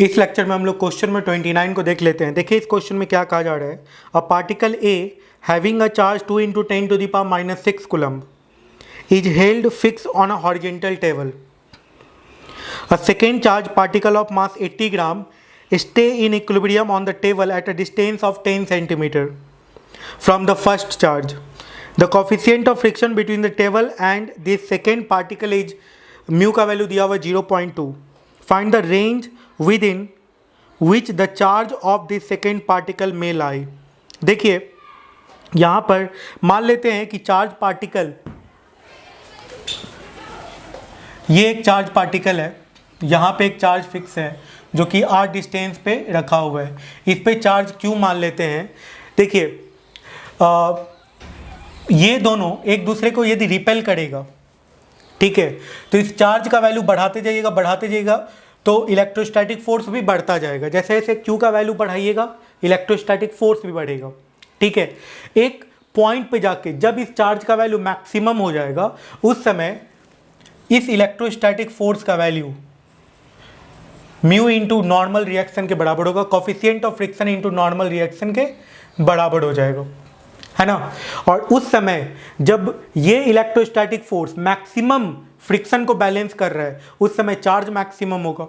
इस लेक्चर में हम लोग क्वेश्चन में 29 को देख लेते हैं। देखिए इस क्वेश्चन में क्या कहा जा रहा है। A particle A having a charge 2 × 10⁻⁻6 coulomb is held fixed on a horizontal table. A second charge particle of mass 80 gram stay in equilibrium on the table at a distance of 10 cm from the first charge. The coefficient of friction between the table and this second particle is mu का value दिया हुआ 0.2. Find the range within which the charge of this second particle may lie. देखिए यहाँ पर मान लेते हैं कि चार्ज पार्टिकल, ये एक चार्ज पार्टिकल है, यहाँ पे एक चार्ज फिक्स है जो कि r डिस्टेंस पे रखा हुआ है। इस पे चार्ज q मान लेते हैं। देखिए ये दोनों एक दूसरे को यदि रिपेल करेगा, ठीक है, तो इस चार्ज का वैल्यू बढ़ाते जाइएगा तो इलेक्ट्रोस्टैटिक फोर्स भी बढ़ता जाएगा। जैसे जैसे q का वैल्यू बढ़ाइएगा इलेक्ट्रोस्टैटिक फोर्स भी बढ़ेगा, ठीक है। एक पॉइंट पे जाके जब इस चार्ज का वैल्यू मैक्सिमम हो जाएगा उस समय इस इलेक्ट्रोस्टैटिक फोर्स का value mu into normal reaction के बराबर होगा, coefficient of friction into normal reaction के बराबर हो जाएगा, है ना। और उस समय जब ये इलेक्ट्रोस्टैटिक फोर्स मैक्सिमम फ्रिक्शन को बैलेंस कर रहा है उस समय चार्ज मैक्सिमम होगा,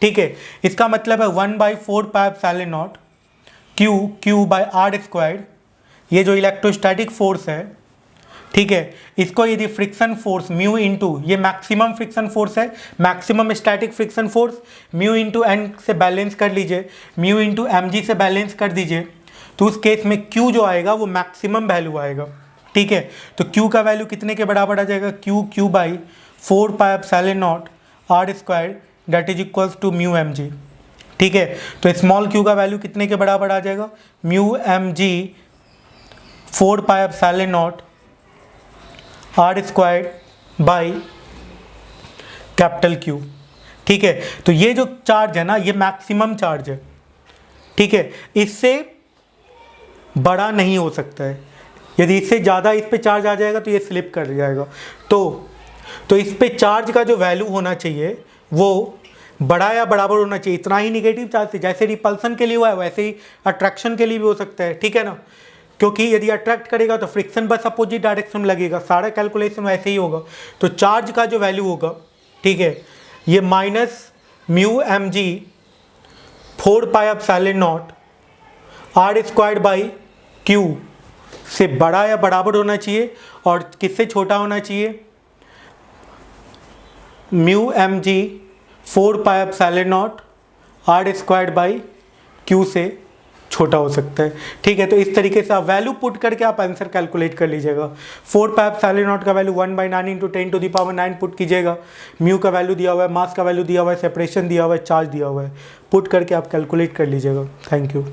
ठीक है। इसका मतलब है 1/4πε0 Q/r²। ये जो इलेक्ट्रोस्टैटिक फोर्स है, ठीक है, इसको यदि फ्रिक्शन फोर्स म्यू इंटू, ये मैक्सिमम फ्रिक्शन फोर्स है, maximum static friction force, mu into N से बैलेंस कर लीजिए, म्यू इंटू एम जी से बैलेंस कर दीजिए, तो उस केस में क्यू जो आएगा वो मैक्सिमम वैल्यू आएगा, ठीक है। तो क्यू का वैल्यू कितने के बराबर आ जाएगा, Q/4πε0 r² that is equals to mu M g, ठीक है। तो स्मॉल क्यू का वैल्यू कितने के बराबर आ जाएगा, mu M G 4πε0 r² by capital Q, ठीक है। तो ये जो चार्ज है ना ये मैक्सिमम चार्ज है, ठीक है, इससे बड़ा नहीं हो सकता है। यदि इससे ज़्यादा इस पे चार्ज आ जाएगा तो ये स्लिप कर जाएगा। तो इस पे चार्ज का जो वैल्यू होना चाहिए वो बड़ा या बराबर होना चाहिए। इतना ही निगेटिव चार्ज से जैसे रिपल्सन के लिए हुआ है वैसे ही अट्रैक्शन के लिए भी हो सकता है, ठीक है ना। क्योंकि यदि अट्रैक्ट करेगा तो फ्रिक्शन बस अपोजिट डायरेक्शन में लगेगा, सारा कैलकुलेशन वैसे ही होगा। तो चार्ज का जो वैल्यू होगा, ठीक है, ये minus mu M G 4πε0 r² by Q से बड़ा या बराबर होना चाहिए और किससे छोटा होना चाहिए, mu M G 4πε0 r² by Q से छोटा हो सकता है, ठीक है। तो इस तरीके से आप वैल्यू पुट करके आप आंसर कैलकुलेट कर लीजिएगा। 4πε0 का वैल्यू 1/9 × 10⁻9 पुट कीजिएगा, म्यू का वैल्यू दिया हुआ है, मास का वैल्यू दिया हुआ है, सेपरेशन दिया हुआ है, चार्ज दिया हुआ है, पुट करके आप कैलकुलेट कर लीजिएगा। Thank you.